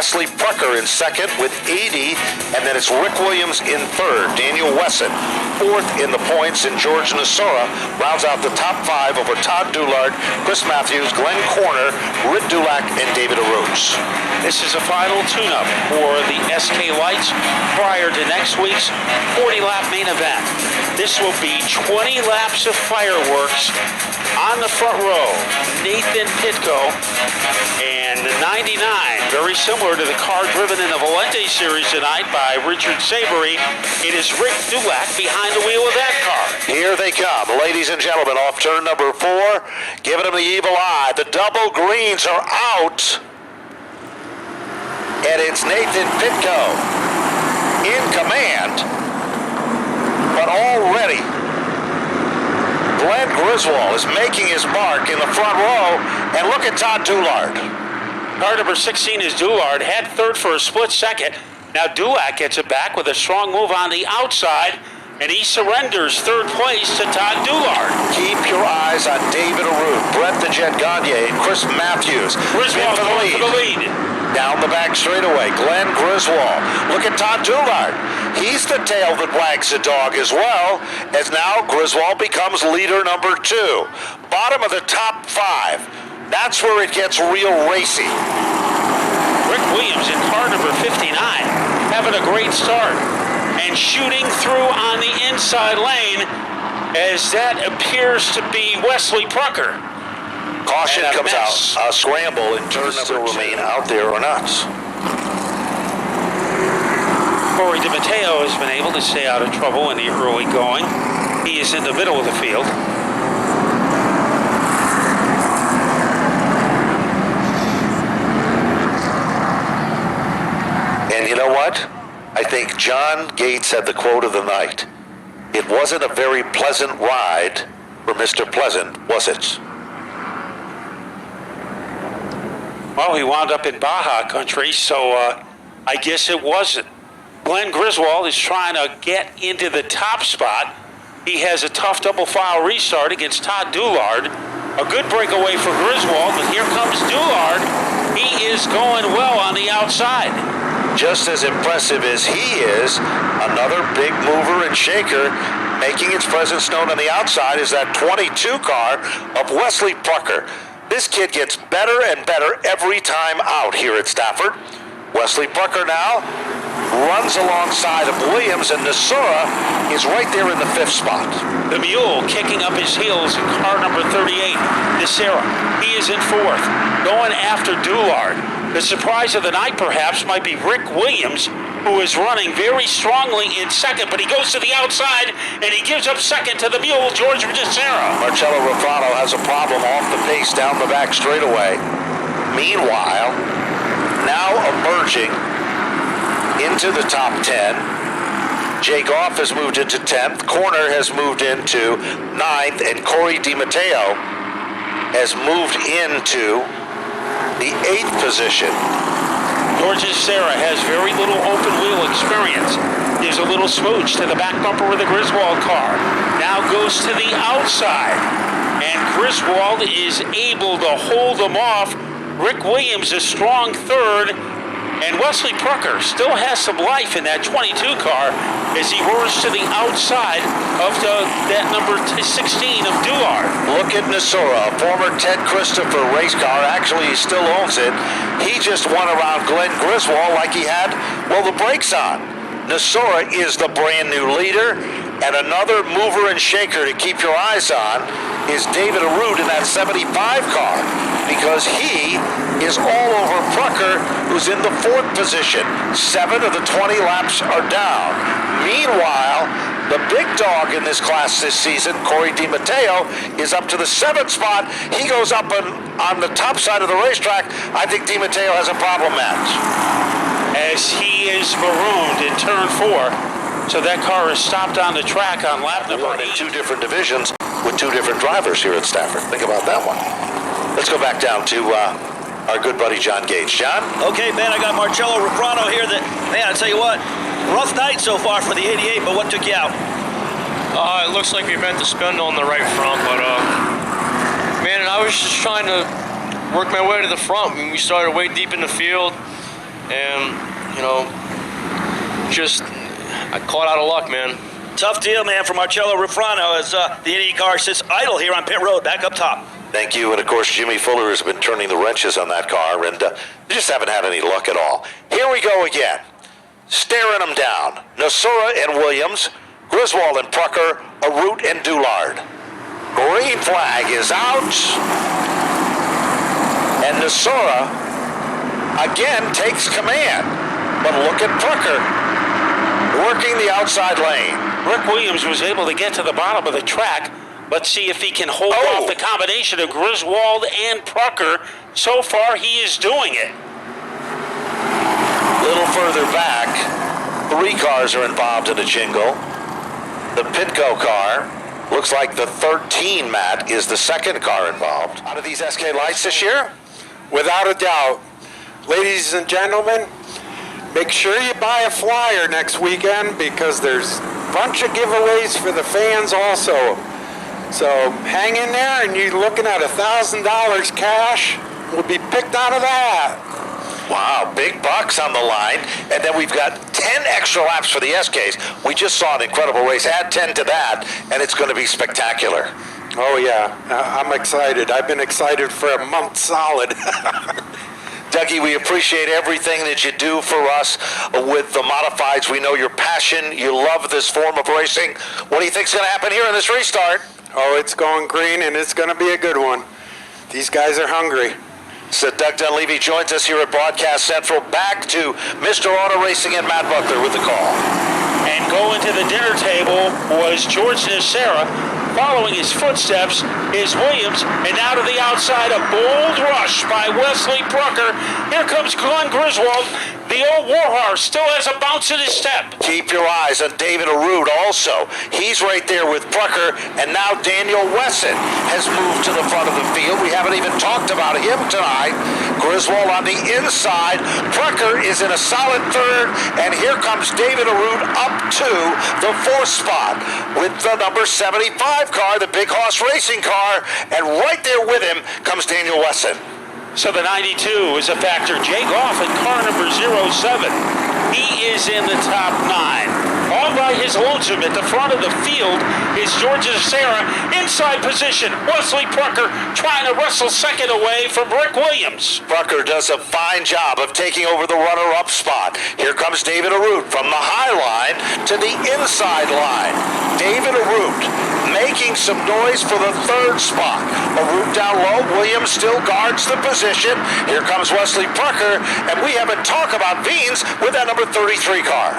Wesley Prucker in second with 80, and then it's Rick Williams in third. Daniel Wesson fourth in the points, and George Nasora rounds out the top five over Todd Doulard, Chris Matthews, Glenn Corner, Rid Dulac, and David Aroots. This is a final tune-up for the SK Lights prior to next week's 40-lap main event. This will be 20 laps of fireworks on the front row. Nathan Pitko and the 99, very similar to the car driven in the Valente Series tonight by Richard Savory. It is Rick Dulac behind the wheel of that car. Here they come, ladies and gentlemen, off turn number 4, giving them the evil eye. The double greens are out, and it's Nathan Pitko in command, but already Glenn Griswold is making his mark in the front row, and look at Todd Doulard. Car number 16 is Doulard, had third for a split second. Now Dulac gets it back with a strong move on the outside, and he surrenders third place to Todd Doulard. Keep your eyes on David Arute, Brett the Jet Gagne, and Chris Matthews. Griswold going for the lead. Down the back straightaway, Glenn Griswold. Look at Todd Doulard. He's the tail that wags the dog as well, as now Griswold becomes leader number 2. Bottom of the top 5. That's where it gets real racy. Rick Williams in car number 59 having a great start and shooting through on the inside lane, as that appears to be Wesley Prucker. Caution comes out. A scramble in turn number 2. Remain out there or not. Corey DiMatteo has been able to stay out of trouble in the early going. He is in the middle of the field. And you know what? I think John Gates had the quote of the night. It wasn't a very pleasant ride for Mr. Pleasant, was it? Well, he wound up in Baja country, so I guess it wasn't. Glenn Griswold is trying to get into the top spot. He has a tough double file restart against Todd Doulard. A good breakaway for Griswold, but here comes Doulard. He is going well on the outside. Just as impressive as he is, another big mover and shaker making its presence known on the outside is that 22 car of Wesley Prucker. This kid gets better and better every time out here at Stafford. Wesley Prucker now runs alongside of Williams, and Nasora is right there in the 5th spot. The mule kicking up his heels in car number 38, Nasera. He is in 4th, going after Doulard. The surprise of the night perhaps might be Rick Williams, who is running very strongly in 2nd, but he goes to the outside and he gives up 2nd to the mule, George Nasera. Marcello Rafano has a problem off the pace down the back straightaway. Meanwhile, now emerging into the top 10, Jay Goff has moved into 10th, Corner has moved into 9th, and Corey DiMatteo has moved into the 8th position. George Nasera has very little open wheel experience. Gives a little smooch to the back bumper of the Griswold car. Now goes to the outside, and Griswold is able to hold him off. Rick Williams is strong 3rd, and Wesley Prucker still has some life in that 22 car as he roars to the outside of that number 16 of Doulard. Look at Nasora, a former Ted Christopher race car. Actually, he still owns it. He just won around Glenn Griswold like he had, well, the brakes on. Nasora is the brand new leader, and another mover and shaker to keep your eyes on is David Arute in that 75 car, because he is all over Prucker, who's in the 4th position. 7 of the 20 laps are down. Meanwhile, the big dog in this class this season, Corey DiMatteo, is up to the 7th spot. He goes up on the top side of the racetrack. I think DiMatteo has a problem, Matt. As he is marooned in turn 4, so that car is stopped on the track on lap number 8. In 2 different divisions with 2 different drivers here at Stafford. Think about that one. Let's go back down to our good buddy John Gage. John? Okay, man, I got Marcello Rafano here. Man, I tell you what, rough night so far for the 88, but what took you out? It looks like we meant to spin on the right front, but man, I was just trying to work my way to the front when we started way deep in the field. and I caught out of luck, man. Tough deal, man, for Marcello Rufrano as the 88 car sits idle here on pit road, back up top. Thank you, and of course Jimmy Fuller has been turning the wrenches on that car, and they just haven't had any luck at all. Here we go again. Staring them down. Nasura and Williams, Griswold and Prucker, Arute and Doulard. Green flag is out. And Nasura again takes command. But look at Prucker working the outside lane. Rick Williams was able to get to the bottom of the track. Let's see if he can hold off the combination of Griswold and Prucker. So far, he is doing it. A little further back, 3 cars are involved in a jingle. The Pitco car, looks like the 13, Matt, is the second car involved. Out of these SK lights this year? Without a doubt. Ladies and gentlemen, make sure you buy a flyer next weekend because there's a bunch of giveaways for the fans also. So hang in there, and you're looking at $1,000 cash will be picked out of the hat. Wow, big bucks on the line. And then we've got 10 extra laps for the SKs. We just saw an incredible race. Add 10 to that, and it's going to be spectacular. Oh, yeah. I'm excited. I've been excited for a month solid. Dougie, we appreciate everything that you do for us with the modifieds. We know your passion. You love this form of racing. What do you think's going to happen here in this restart? Oh, it's going green, and it's going to be a good one. These guys are hungry. So Doug Dunleavy joins us here at Broadcast Central. Back to Mr. Auto Racing and Matt Buckler with the call. And going to the dinner table was George Nacera. Following his footsteps is Williams, and now to the outside, a bold rush by Wesley Prucker. Here comes Glenn Griswold. The old warhorse still has a bounce in his step. Keep your eyes on David Arute also. He's right there with Prucker, and now Daniel Wesson has moved to the front of the field. We haven't even talked about him tonight. Griswold on the inside. Prucker is in a solid third, and here comes David Arute up to the 4th spot with the number 75 car, the Big Hoss Racing car, and right there with him comes Daniel Wesson. So the 92 is a factor. Jay Goff in car number 07. He is in the top 9. All by his lonesome at the front of the field is George Nacera. Inside position, Wesley Prucker trying to wrestle second away from Rick Williams. Prucker does a fine job of taking over the runner-up spot. Here comes David Arute from the high line to the inside line. David Arute making some noise for the 3rd spot. Arute down low. Williams still guards the position. Here comes Wesley Prucker, and we haven't talked about Veens with that number 33 car.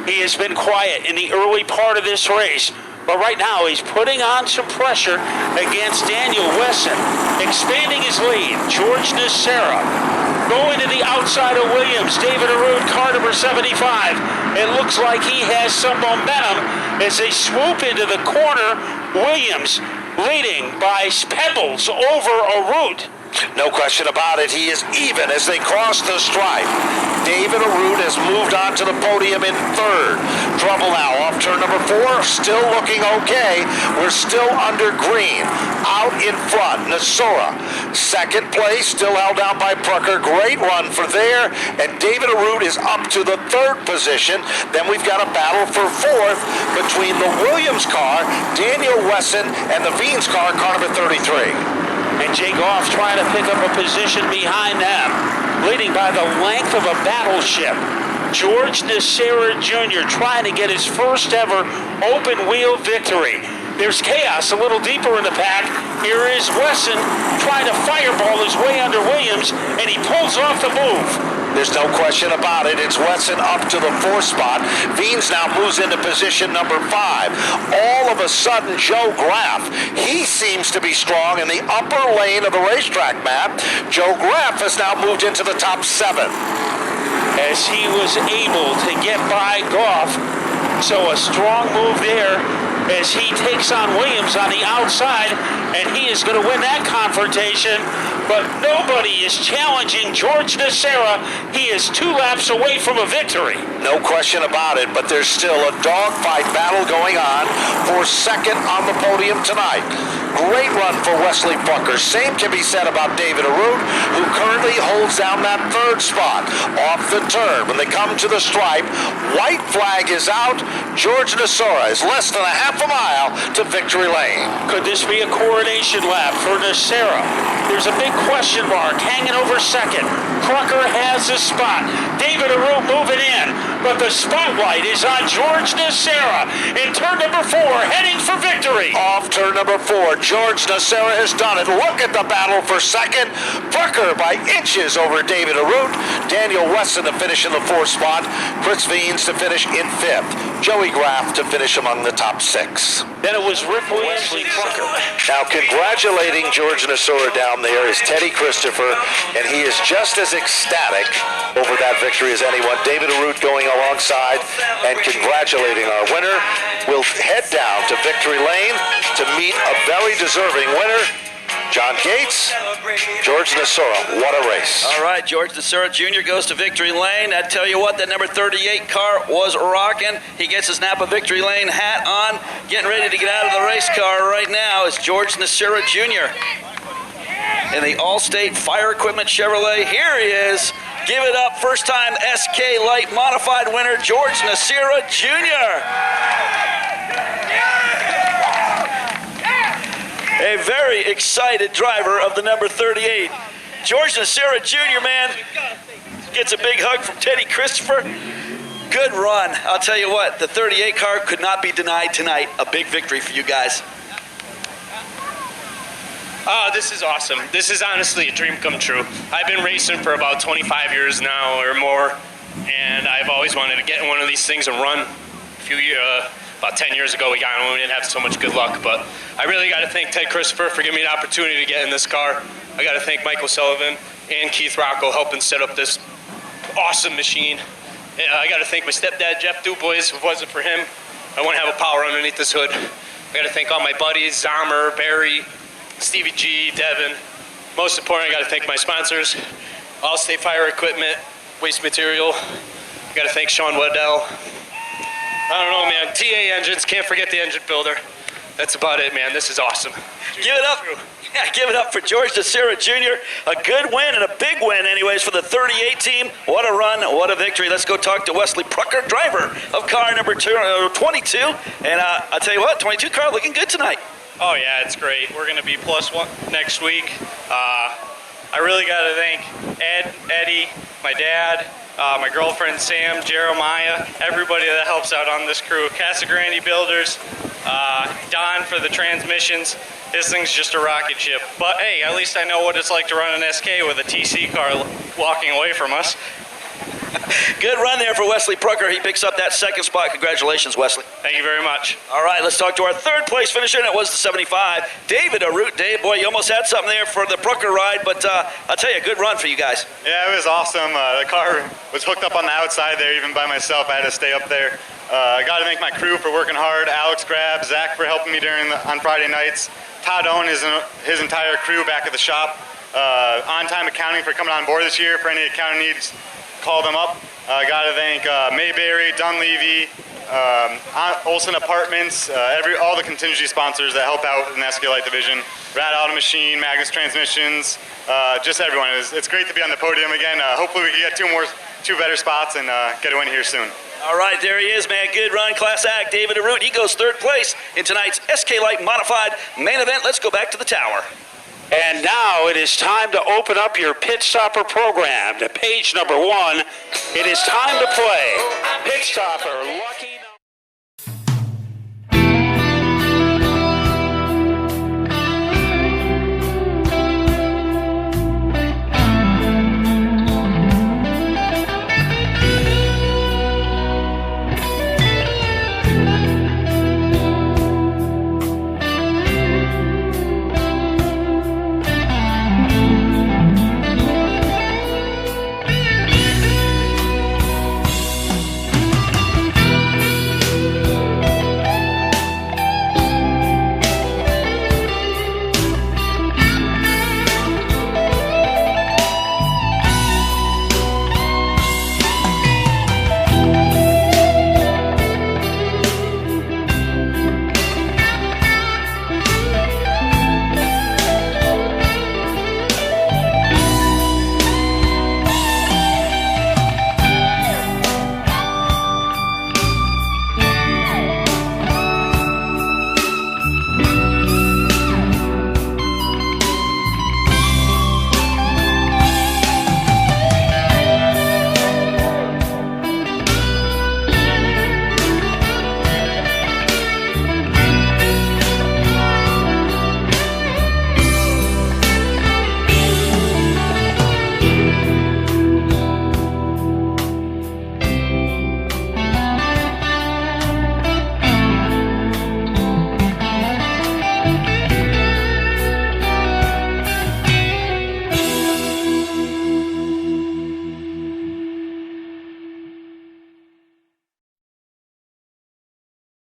He has been quiet in the early part of this race, but right now he's putting on some pressure against Daniel Wesson, expanding his lead. George Nacera going to the outside of Williams. David Arute, car number 75. It looks like he has some momentum as they swoop into the corner. Williams leading by pebbles over Arute. No question about it. He is even as they cross the stripe. David Arute has moved on to the podium in 3rd. Trouble now off turn number 4. Still looking okay. We're still under green. Out in front, Nasura. 2nd place, still held out by Prucker. Great run for there. And David Arute is up to the 3rd position. Then we've got a battle for 4th between the Williams car, Daniel Wesson, and the Veens car, car number 33. And Jay Goff trying to pick up a position behind them, leading by the length of a battleship. George Nacera Jr. trying to get his first ever open wheel victory. There's chaos a little deeper in the pack. Here is Wesson trying to fireball his way under Williams, and he pulls off the move. There's no question about it. It's Wesson up to the 4th spot. Veens now moves into position number 5. All of a sudden, Joe Graff, he seems to be strong in the upper lane of the racetrack map. Joe Graff has now moved into the top 7. As he was able to get by Goff. So a strong move there as he takes on Williams on the outside, and he is going to win that confrontation. But nobody is challenging George Nacera. He is 2 laps away from a victory. No question about it, but there's still a dogfight battle going on for 2nd on the podium tonight. Great run for Wesley Pucker. Same can be said about David Arute, who currently holds down that third spot. Off the turn, when they come to the stripe, white flag is out. George Nasora is less than a half a mile to victory lane. Could this be a coronation lap for Nasera? There's a big question mark hanging over second. Trucker has the spot. David Arute moving in, but the spotlight is on George Nasera in turn number 4, heading for victory. Off turn number 4, George Nasera has done it. Look at the battle for second. Pucker by inches over David Arute. Daniel Wesson to finish in the 4th spot. Chris Veens to finish in 5th. Joey Graff to finish among the top 6. Then it was Ripley Wesley Pucker. Now, congratulating George Nasora down there is Teddy Christopher, and he is just as ecstatic over that victory as anyone. David Arute going alongside and congratulating our winner. We'll head down to victory lane to meet a very deserving winner, John Gates, George Nasora. What a race. All right, George Nasora Jr. goes to victory lane. I tell you what, that number 38 car was rocking. He gets his Napa Victory Lane hat on. Getting ready to get out of the race car right now is George Nasora Jr. in the Allstate Fire Equipment Chevrolet. Here he is. Give it up, first time SK Light Modified winner, George Nasora Jr. A very excited driver of the number 38. George Nasera Jr., man, gets a big hug from Teddy Christopher. Good run. I'll tell you what, the 38 car could not be denied tonight. A big victory for you guys. Oh, this is awesome. This is honestly a dream come true. I've been racing for about 25 years now or more, and I've always wanted to get in one of these things and run. About 10 years ago we got in one. We didn't have so much good luck, but I really got to thank Ted Christopher for giving me an opportunity to get in this car. I got to thank Michael Sullivan and Keith Rocco helping set up this awesome machine. I got to thank my stepdad, Jeff Dubois. If it wasn't for him, I wouldn't have a power underneath this hood. I got to thank all my buddies, Zomer, Barry, Stevie G, Devin. Most important, I got to thank my sponsors, Allstate Fire Equipment, Waste Material. I got to thank Sean Waddell. I don't know, man. TA Engines, can't forget the engine builder. That's about it, man. This is awesome. Give it up. Yeah, give it up for George Nasera Jr. A good win and a big win, anyways, for the 38 team. What a run, what a victory. Let's go talk to Wesley Pucker, driver of car number 22. And I'll tell you what, 22 car looking good tonight. Oh, yeah, it's great. We're going to be +1 next week. I really got to thank Ed, Eddie, my dad, my girlfriend Sam, Jeremiah, everybody that helps out on this crew. Casagrande Builders, Don for the transmissions. This thing's just a rocket ship. But hey, at least I know what it's like to run an SK with a TC car walking away from us. Good run there for Wesley Pucker. He picks up that second spot. Congratulations, Wesley. Thank you very much. All right, let's talk to our third place finisher, and it was the 75. David Arute. Dave, boy, you almost had something there for the Pucker ride, but I'll tell you, good run for you guys. Yeah, it was awesome. The car was hooked up on the outside there, even by myself. I had to stay up there. I got to thank my crew for working hard. Alex Grab, Zach for helping me on Friday nights. Todd Owen, his entire crew back at the shop. On-time accounting for coming on board this year. For any accounting needs, call them up. I got to thank Mayberry, Dunleavy, Olson Apartments, all the contingency sponsors that help out in the SK Light division. Rad Auto Machine, Magnus Transmissions, just everyone. It's great to be on the podium again. Hopefully we can get two better spots and get a win here soon. All right, there he is, man. Good run, class act. David Arute, he goes third place in tonight's SK Light Modified main event. Let's go back to the tower. And now it is time to open up your Pit Stopper program to page number 1. It is time to play Pit Stopper Lucky